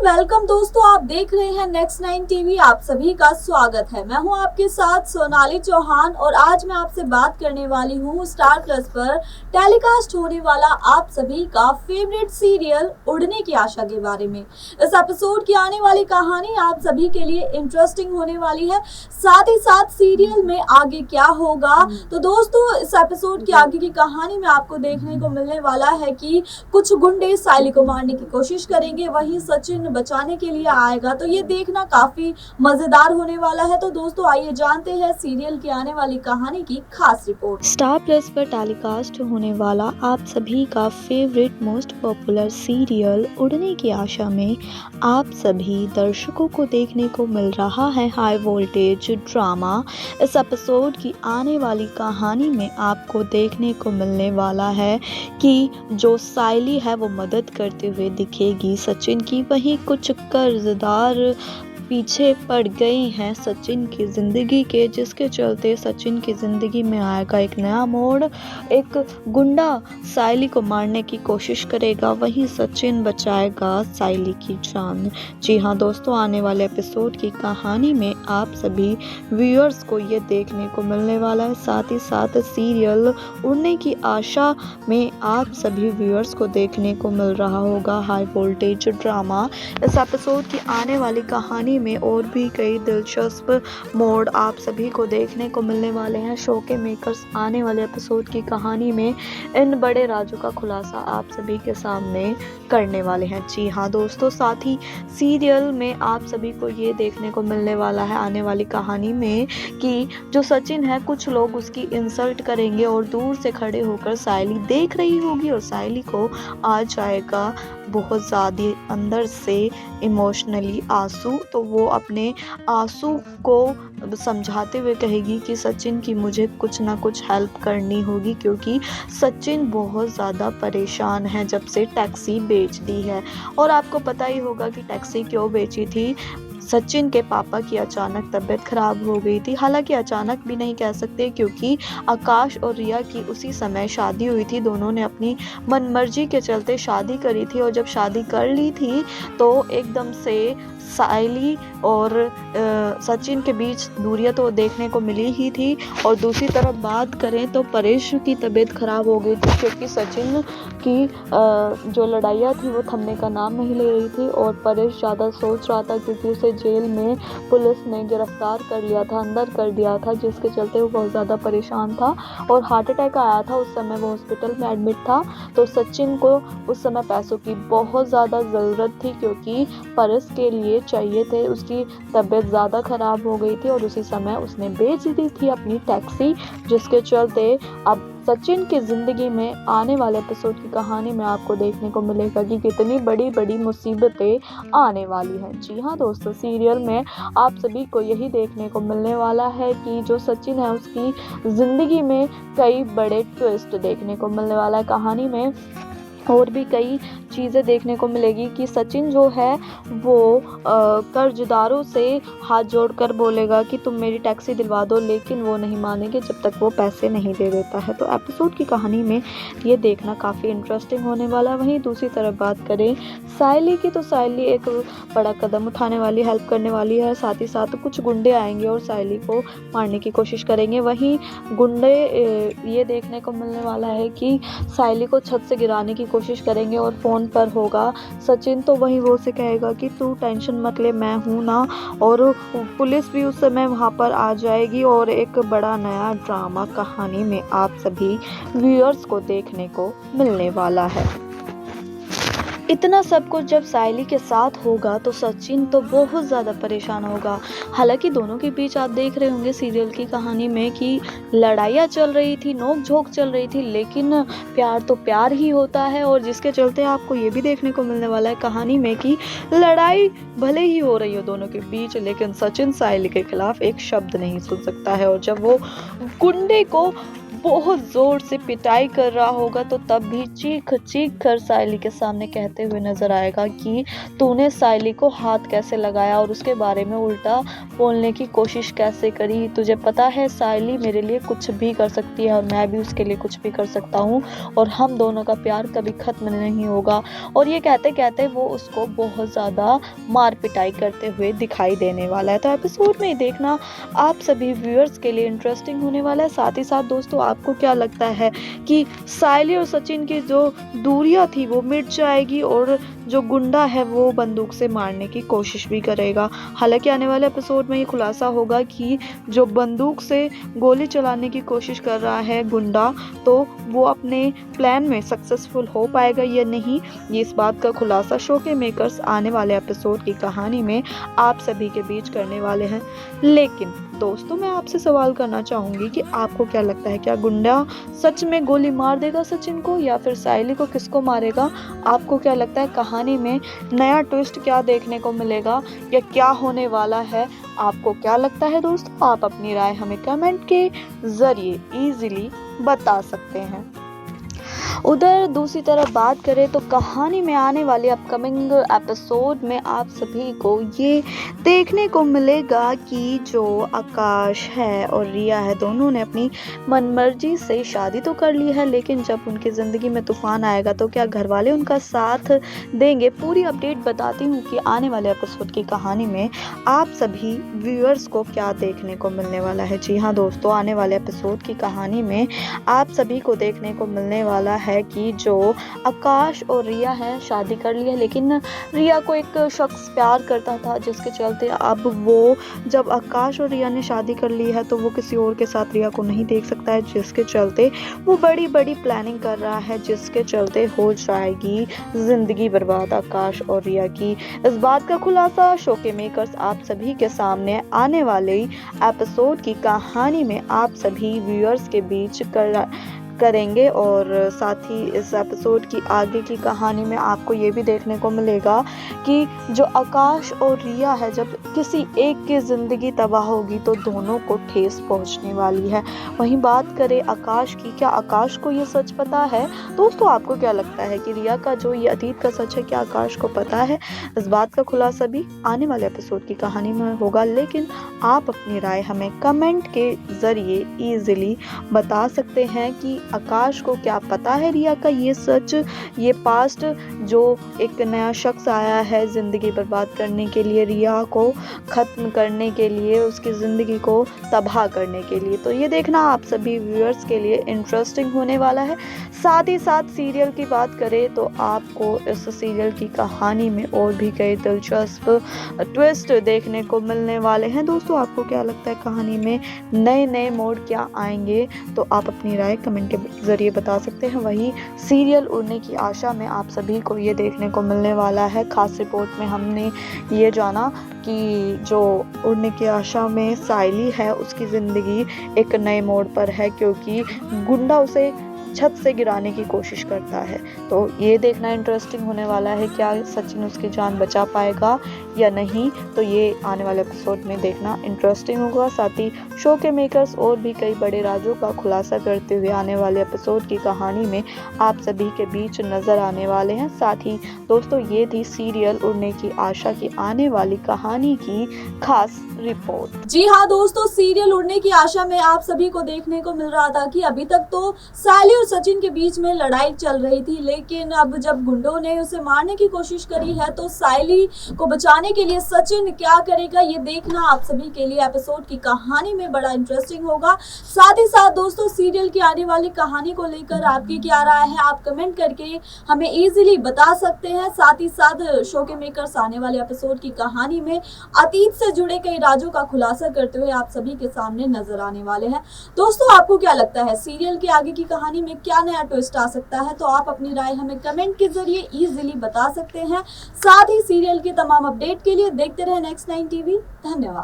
Welcome दोस्तों, आप देख रहे हैं नेक्स्ट 9 टीवी। आप सभी का स्वागत है। मैं हूं आपके साथ सोनाली चौहान और आज मैं आपसे बात करने वाली हूं स्टार प्लस पर टेलीकास्ट होने वाला आप सभी का फेवरेट सीरियल उड़ने की आशा के बारे में। इस एपिसोड की आने वाली कहानी आप सभी के लिए इंटरेस्टिंग होने वाली है। साथ ही साथ सीरियल में आगे क्या होगा, तो दोस्तों इस एपिसोड की आगे की कहानी में आपको देखने को मिलने वाला है कि कुछ गुंडे सायली को मारने की कोशिश करेंगे, वहीं सचिन बचाने के लिए आएगा। तो ये देखना काफी मजेदार होने वाला है। तो दोस्तों आइए जानते हैं सीरियल की आने वाली कहानी की खास रिपोर्ट। स्टार प्लस पर टेलीकास्ट होने वाला आप सभी का फेवरेट मोस्ट पॉपुलर सीरियल उड़ने की आशा में आप सभी दर्शकों को देखने को मिल रहा है हाई वोल्टेज ड्रामा। इस एपिसोड की आने वाली कहानी में आपको देखने को मिलने वाला है कि जो सायली है वो मदद करते हुए दिखेगी सचिन की, वहीं कुछ कर्जदार पीछे पड़ गए हैं सचिन की ज़िंदगी के, जिसके चलते सचिन की ज़िंदगी में आएगा एक नया मोड़। एक गुंडा सायली को मारने की कोशिश करेगा, वहीं सचिन बचाएगा सायली की जान। जी हाँ दोस्तों, आने वाले एपिसोड की कहानी में आप सभी व्यूअर्स को ये देखने को मिलने वाला है। साथ ही साथ सीरियल उड़ने की आशा में आप सभी व्यूअर्स को देखने को मिल रहा होगा हाई वोल्टेज ड्रामा। इस एपिसोड की आने वाली कहानी में और भी कई दिलचस्प मोड़ आप सभी को देखने को मिलने वाले हैं। शो के मेकर्स आने वाले एपिसोड की कहानी में इन बड़े राजों का खुलासा आप सभी के सामने करने वाले हैं। जी हाँ दोस्तों, साथ ही सीरियल में आप सभी को ये देखने को मिलने वाला है आने वाली कहानी में कि जो सचिन है कुछ लोग उसकी इंसल्ट करेंगे और दूर से खड़े होकर सायली देख रही होगी और सायली को आ जाएगा बहुत ज़्यादा अंदर से इमोशनली आंसू। तो वो अपने आंसू को समझाते हुए कहेगी कि सचिन की मुझे कुछ ना कुछ हेल्प करनी होगी, क्योंकि सचिन बहुत ज़्यादा परेशान है जब से टैक्सी बेच दी है। और आपको पता ही होगा कि टैक्सी क्यों बेची थी। सचिन के पापा की अचानक तबीयत खराब हो गई थी। हालांकि अचानक भी नहीं कह सकते, क्योंकि आकाश और रिया की उसी समय शादी हुई थी। दोनों ने अपनी मनमर्जी के चलते शादी करी थी और जब शादी कर ली थी तो एकदम से सायली और सचिन के बीच दूरियां तो देखने को मिली ही थी। और दूसरी तरफ बात करें तो परेश की तबीयत खराब हो गई थी, क्योंकि सचिन की जो लड़ाइयाँ थी वो थमने का नाम नहीं ले रही थी और परेश ज़्यादा सोच रहा था, क्योंकि उसे जेल में पुलिस ने गिरफ्तार कर लिया था, अंदर कर दिया था, जिसके चलते वो बहुत ज़्यादा परेशान था और हार्ट अटैक आया था। उस समय वो हॉस्पिटल में एडमिट था। तो सचिन को उस समय पैसों की बहुत ज़्यादा ज़रूरत थी, क्योंकि परेश के लिए चाहिए थे। उसकी तबीयत ज़्यादा ख़राब हो गई थी और उसी समय उसने बेच दी थी अपनी टैक्सी, जिसके चलते अब सचिन की ज़िंदगी में आने वाले एपिसोड की कहानी में आपको देखने को मिलेगा कि कितनी बड़ी बड़ी मुसीबतें आने वाली हैं। जी हाँ दोस्तों, सीरियल में आप सभी को यही देखने को मिलने वाला है कि जो सचिन है उसकी ज़िंदगी में कई बड़े ट्विस्ट देखने को मिलने वाला है। कहानी में और भी कई चीज़ें देखने को मिलेगी कि सचिन जो है वो कर्जदारों से हाथ जोड़कर बोलेगा कि तुम मेरी टैक्सी दिलवा दो, लेकिन वो नहीं मानेंगे जब तक वो पैसे नहीं दे देता है। तो एपिसोड की कहानी में ये देखना काफ़ी इंटरेस्टिंग होने वाला है। वहीं दूसरी तरफ बात करें सायली की, तो सायली एक बड़ा कदम उठाने वाली, हेल्प करने वाली है। साथ ही साथ कुछ गुंडे आएंगे और सायली को मारने की कोशिश करेंगे। वहीं गुंडे ये देखने को मिलने वाला है कि सायली को छत से गिराने की कोशिश करेंगे और फ़ोन पर होगा सचिन। तो वहीं वो से कहेगा कि तू टेंशन मत ले, मैं हूँ ना। और पुलिस भी उस समय वहाँ पर आ जाएगी और एक बड़ा नया ड्रामा कहानी में आप सभी व्यूअर्स को देखने को मिलने वाला है। इतना सब कुछ जब सायली के साथ होगा तो सचिन तो बहुत ज़्यादा परेशान होगा। हालांकि दोनों के बीच आप देख रहे होंगे सीरियल की कहानी में कि लड़ाइयाँ चल रही थी, नोक झोंक चल रही थी, लेकिन प्यार तो प्यार ही होता है। और जिसके चलते आपको ये भी देखने को मिलने वाला है कहानी में कि लड़ाई भले ही हो रही हो दोनों के बीच, लेकिन सचिन सायली के खिलाफ एक शब्द नहीं सुन सकता है। और जब वो गुंडे को बहुत ज़ोर से पिटाई कर रहा होगा, तो तब भी चीख चीख कर सायली के सामने कहते हुए नज़र आएगा कि तूने सायली को हाथ कैसे लगाया और उसके बारे में उल्टा बोलने की कोशिश कैसे करी। तुझे पता है सायली मेरे लिए कुछ भी कर सकती है और मैं भी उसके लिए कुछ भी कर सकता हूँ और हम दोनों का प्यार कभी ख़त्म नहीं होगा। और ये कहते कहते वो उसको बहुत ज़्यादा मार पिटाई करते हुए दिखाई देने वाला है। तो एपिसोड में देखना आप सभी व्यूअर्स के लिए इंटरेस्टिंग होने वाला है। साथ ही साथ दोस्तों, आपको क्या लगता है कि सायली और सचिन की जो दूरियां थी वो मिट जाएगी और जो गुंडा है वो बंदूक से मारने की कोशिश भी करेगा। हालांकि आने वाले एपिसोड में ये खुलासा होगा कि जो बंदूक से गोली चलाने की कोशिश कर रहा है गुंडा, तो वो अपने प्लान में सक्सेसफुल हो पाएगा या नहीं, ये इस बात का खुलासा शो के मेकर्स आने वाले एपिसोड की कहानी में आप सभी के बीच करने वाले हैं। लेकिन दोस्तों, मैं आपसे सवाल करना चाहूँगी कि आपको क्या लगता है, क्या गुंडा सच में गोली मार देगा सचिन को या फिर सायली को, किसको मारेगा? आपको क्या लगता है कहानी में नया ट्विस्ट क्या देखने को मिलेगा या क्या होने वाला है? आपको क्या लगता है दोस्तों? आप अपनी राय हमें कमेंट के ज़रिए ईजिली बता सकते हैं। उधर दूसरी तरफ बात करें तो कहानी में आने वाले अपकमिंग एपिसोड में आप सभी को ये देखने को मिलेगा कि जो आकाश है और रिया है, दोनों ने अपनी मनमर्जी से शादी तो कर ली है, लेकिन जब उनकी ज़िंदगी में तूफान आएगा तो क्या घर वाले उनका साथ देंगे? पूरी अपडेट बताती हूँ कि आने वाले एपिसोड की कहानी में आप सभी व्यूअर्स को क्या देखने को मिलने वाला है। जी हाँ दोस्तों, आने वाले एपिसोड की कहानी में आप सभी को देखने को मिलने वाला है कि जो आकाश और रिया है शादी कर ली है, लेकिन रिया को एक शख्स प्यार करता था, जिसके चलते अब वो, जब आकाश और रिया ने शादी कर ली है तो वो किसी और के साथ रिया को नहीं देख सकता है, जिसके चलते वो बड़ी बड़ी प्लानिंग कर रहा है, जिसके चलते हो जाएगी जिंदगी बर्बाद आकाश और रिया की। इस बात का खुलासा शो के मेकर्स आप सभी के सामने आने वाले एपिसोड की कहानी में आप सभी व्यूअर्स के बीच करेंगे और साथ ही इस एपिसोड की आगे की कहानी में आपको ये भी देखने को मिलेगा कि जो आकाश और रिया है, जब किसी एक की ज़िंदगी तबाह होगी तो दोनों को ठेस पहुंचने वाली है। वहीं बात करें आकाश की, क्या आकाश को ये सच पता है? दोस्तों, आपको क्या लगता है कि रिया का जो ये अतीत का सच है, क्या आकाश को पता है? इस बात का खुलासा भी आने वाले एपिसोड की कहानी में होगा, लेकिन आप अपनी राय हमें कमेंट के ज़रिए ईजिली बता सकते हैं कि आकाश को क्या पता है रिया का ये सच, ये पास्ट, जो एक नया शख्स आया है ज़िंदगी बर्बाद करने के लिए, रिया को ख़त्म करने के लिए, उसकी ज़िंदगी को तबाह करने के लिए। तो ये देखना आप सभी व्यूअर्स के लिए इंटरेस्टिंग होने वाला है। साथ ही साथ सीरियल की बात करें तो आपको इस सीरियल की कहानी में और भी कई दिलचस्प ट्विस्ट देखने को मिलने वाले हैं। दोस्तों, आपको क्या लगता है कहानी में नए नए मोड क्या आएंगे? तो आप अपनी राय कमेंट के ज़रिए बता सकते हैं। वहीं सीरियल उड़ने की आशा में आप सभी को ये देखने को मिलने वाला है। खास रिपोर्ट में हमने ये जाना कि जो उड़ने की आशा में सायली है, उसकी ज़िंदगी एक नए मोड़ पर है, क्योंकि गुंडा उसे छत से गिराने की कोशिश करता है। तो ये देखना इंटरेस्टिंग होने वाला है, क्या सचिन उसकी जान बचा पाएगा या नहीं, तो ये आने वाले एपिसोड में देखना इंटरेस्टिंग होगा। साथ ही शो के मेकर्स और भी कई बड़े राजों का खुलासा करते हुए आने वाले एपिसोड की कहानी में आप सभी के बीच नज़र आने वाले हैं। साथ ही दोस्तों, ये थी सीरियल उड़ने की आशा की आने वाली कहानी की खास रिपोर्ट। जी हाँ दोस्तों, सीरियल उड़ने की आशा में आप सभी को देखने को मिल रहा था कि अभी तक तो सायली और सचिन के बीच में लड़ाई चल रही थी, लेकिन अब जब गुंडों ने उसे मारने की कोशिश करी है तो सायली को बचाने के लिए सचिन क्या करेगा, ये देखना आप सभी के लिए एपिसोड की कहानी में बड़ा इंटरेस्टिंग होगा। साथ ही साथ दोस्तों, सीरियल की आने वाली कहानी को लेकर आपकी क्या राय है, आप कमेंट करके हमें इजीली बता सकते हैं। साथ ही साथ शो के मेकर्स आने वाले एपिसोड की कहानी में अतीत से जुड़े कई राजों का खुलासा करते हुए आप सभी के सामने नजर आने वाले हैं। दोस्तों, आपको क्या लगता है सीरियल के आगे की कहानी में क्या नया ट्विस्ट आ सकता है? तो आप अपनी राय हमें कमेंट के जरिए इजीली बता सकते हैं। साथ ही सीरियल के तमाम अपडेट के लिए देखते रहे नेक्स्ट 9 टीवी। धन्यवाद।